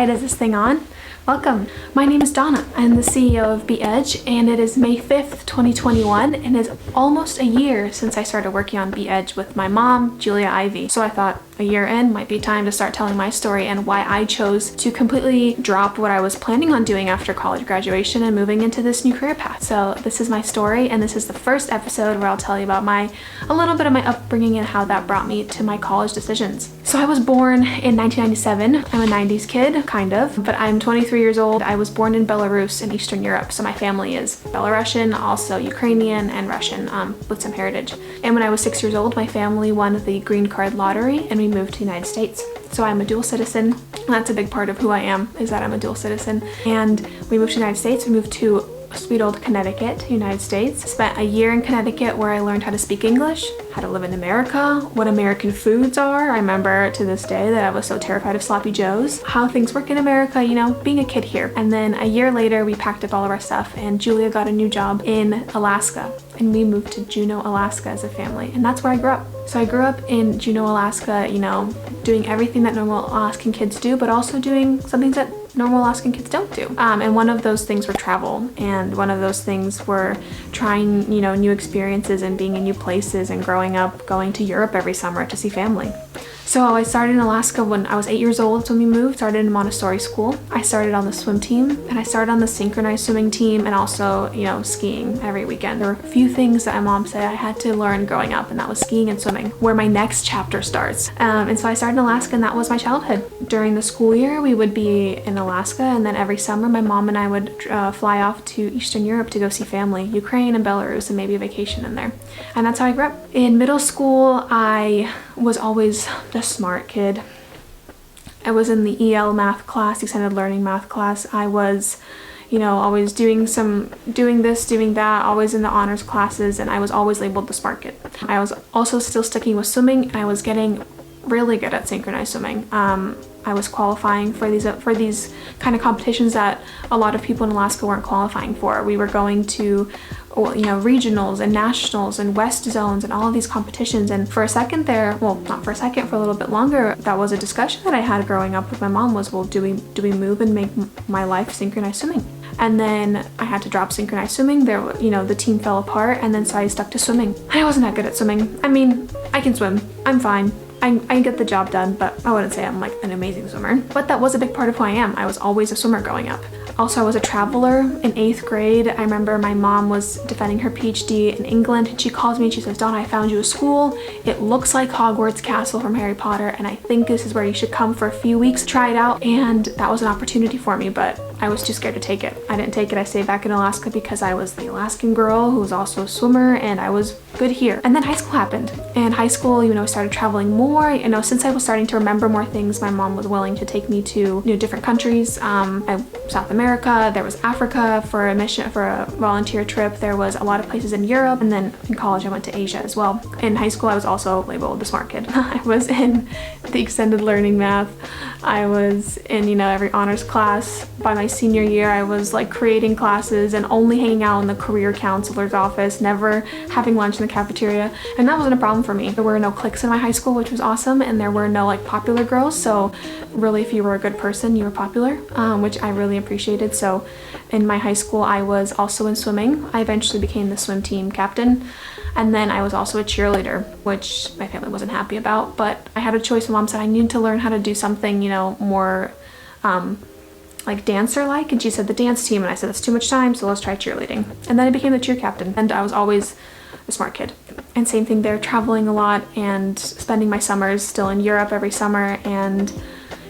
right, is this thing on? Welcome. My name is Donna. I'm the CEO of Be Edge, and it is May 5th, 2021, and it's almost a year since I started working on Be Edge with my mom, Julia Ivy. So I thought a year in might be time to start telling my story and why I chose to completely drop what I was planning on doing after college graduation and moving into this new career path. So this is my story, and this is the first episode where I'll tell you about a little bit of my upbringing and how that brought me to my college decisions. So I was born in 1997. I'm a 90s kid, kind of, but I'm 23 years old. I was born in Belarus in Eastern Europe, so my family is Belarusian, also Ukrainian and Russian, with some heritage. And when I was 6 years old, my family won the green card lottery and we moved to the United States. So I'm a dual citizen. That's a big part of who I am, is that I'm a dual citizen. And we moved to the United States. We moved to sweet old Connecticut, United States. Spent a year in Connecticut where I learned how to speak English, how to live in America, what American foods are. I remember to this day that I was so terrified of sloppy joes, how things work in America, you know, being a kid here. And then a year later, we packed up all of our stuff and Julia got a new job in Alaska. And we moved to Juneau, Alaska as a family. And that's where I grew up. So I grew up in Juneau, Alaska, you know, doing everything that normal Alaskan kids do, but also doing some things that normal Alaskan kids don't do. And one of those things were travel. And one of those things were trying, you know, new experiences and being in new places and growing up, going to Europe every summer to see family. So I started in Alaska when I was 8 years old. So when we moved, started in Montessori school. I started on the swim team and I started on the synchronized swimming team and also, you know, skiing every weekend. There were a few things that my mom said I had to learn growing up, and that was skiing and swimming, where my next chapter starts. And so I started in Alaska, and that was my childhood. During the school year, we would be in Alaska, and then every summer my mom and I would fly off to Eastern Europe to go see family, Ukraine and Belarus, and maybe a vacation in there. And that's how I grew up. In middle school, I was always the smart kid. I was in the EL math class, extended learning math class. I was, you know, always doing this, doing that, always in the honors classes, and I was always labeled the smart kid. I was also still sticking with swimming, and I was getting really good at synchronized swimming. I was qualifying for these kind of competitions that a lot of people in Alaska weren't qualifying for. We were going to, you know, regionals and nationals and west zones and all of these competitions. And for a second there, well, not for a second, for a little bit longer, that was a discussion that I had growing up with my mom was, well, do we move and make my life synchronized swimming? And then I had to drop synchronized swimming. There, you know, the team fell apart, and then so I stuck to swimming. I wasn't that good at swimming. I mean, I can swim. I'm fine. I get the job done, but I wouldn't say I'm like an amazing swimmer. But that was a big part of who I am. I was always a swimmer growing up. Also, I was a traveler in 8th grade. I remember my mom was defending her PhD in England, and she calls me and she says, Donna, I found you a school. It looks like Hogwarts Castle from Harry Potter, and I think this is where you should come for a few weeks, try it out. And that was an opportunity for me, but I was too scared to take it. I didn't take it. I stayed back in Alaska because I was the Alaskan girl who was also a swimmer, and I was good here. And then high school happened. And high school, you know, started traveling more. You know, since I was starting to remember more things, my mom was willing to take me to, you know, different countries. South America, there was Africa for a volunteer trip. There was a lot of places in Europe. And then in college, I went to Asia as well. In high school, I was also labeled the smart kid. I was in the extended learning math. I was in, you know, every honors class. By my senior year, I was like creating classes and only hanging out in the career counselor's office, never having lunch in the cafeteria. And that wasn't a problem for me. There were no cliques in my high school, which was awesome. And there were no like popular girls. So really, if you were a good person, you were popular, which I really appreciated. So in my high school, I was also in swimming. I eventually became the swim team captain. And then I was also a cheerleader, which my family wasn't happy about, but I had a choice. My mom said I needed to learn how to do something, you know, more like dancer-like, and she said the dance team, and I said that's too much time, so let's try cheerleading. And then I became the cheer captain, and I was always a smart kid. And same thing there, traveling a lot and spending my summers still in Europe every summer. And,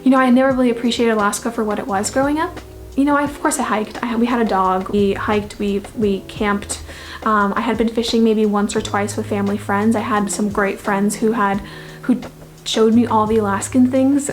you know, I never really appreciated Alaska for what it was growing up. You know, of course I hiked. We had a dog. We hiked, we camped. I had been fishing maybe once or twice with family friends. I had some great friends who showed me all the Alaskan things.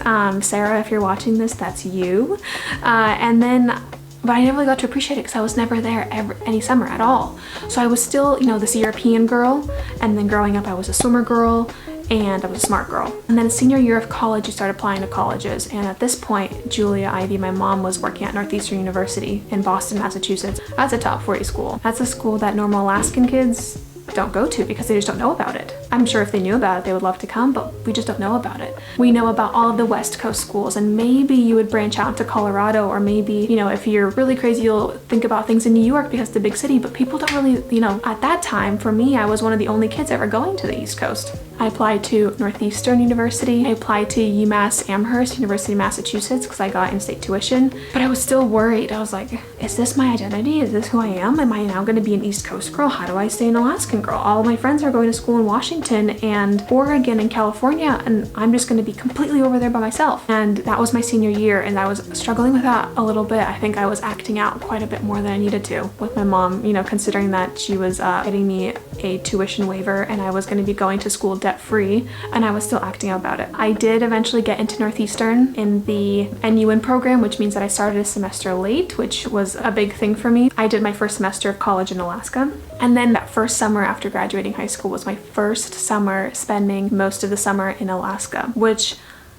Sarah, if you're watching this, that's you. But I never really got to appreciate it because I was never there any summer at all. So I was still, you know, this European girl, and then growing up I was a swimmer girl, and I was a smart girl. And then senior year of college, you start applying to colleges. And at this point, Julia Ivy, my mom, was working at Northeastern University in Boston, Massachusetts. That's a top 40 school. That's a school that normal Alaskan kids don't go to because they just don't know about it. I'm sure if they knew about it, they would love to come, but we just don't know about it. We know about all of the West Coast schools, and maybe you would branch out to Colorado, or maybe, you know, if you're really crazy, you'll think about things in New York because it's the big city, but people don't really, you know, at that time, for me, I was one of the only kids ever going to the East Coast. I applied to Northeastern University. I applied to UMass Amherst, University of Massachusetts, because I got in-state tuition, but I was still worried. I was like, is this my identity? Is this who I am? Am I now going to be an East Coast girl? How do I stay an Alaskan girl? All of my friends are going to school in Washington and Oregon and California, and I'm just going to be completely over there by myself. And that was my senior year, and I was struggling with that a little bit. I think I was acting out quite a bit more than I needed to with my mom, you know, considering that she was getting me a tuition waiver and I was going to be going to school debt-free, and I was still acting out about it. I did eventually get into Northeastern in the NUN program, which means that I started a semester late, which was a big thing for me. I did my first semester of college in Alaska, and then that first summer after graduating high school was my first summer spending most of the summer in Alaska, which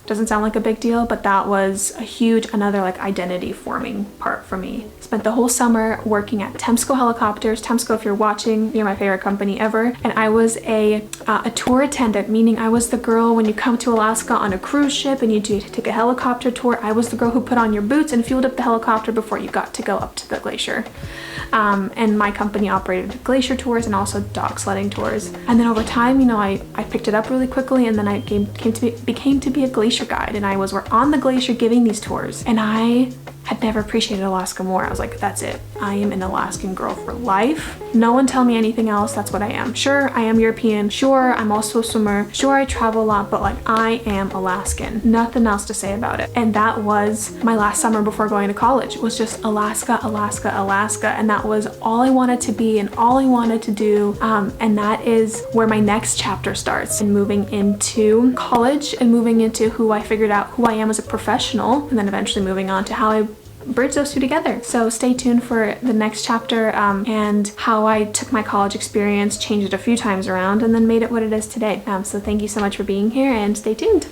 doesn't sound like a big deal, but that was a huge, another like identity forming part for me. Spent the whole summer working at Temsco Helicopters. Temsco, if you're watching, you're my favorite company ever. And I was a tour attendant, meaning I was the girl when you come to Alaska on a cruise ship and you do take a helicopter tour. I was the girl who put on your boots and fueled up the helicopter before you got to go up to the glacier. And my company operated glacier tours and also dog sledding tours. And then over time, you know, I picked it up really quickly, and then I became to be a glacier guide, and I was on the glacier giving these tours, and I had never appreciated Alaska more. I was like, that's it. I am an Alaskan girl for life. No one tell me anything else. That's what I am. Sure, I am European. Sure, I'm also a swimmer. Sure, I travel a lot, but like, I am Alaskan. Nothing else to say about it. And that was my last summer before going to college. It was just Alaska, Alaska, Alaska. And that was all I wanted to be and all I wanted to do. And that is where my next chapter starts, in moving into college and moving into who I figured out who I am as a professional, and then eventually moving on to how I bridge those two together. So stay tuned for the next chapter, and how I took my college experience, changed it a few times around, and then made it what it is today. So thank you so much for being here, and stay tuned.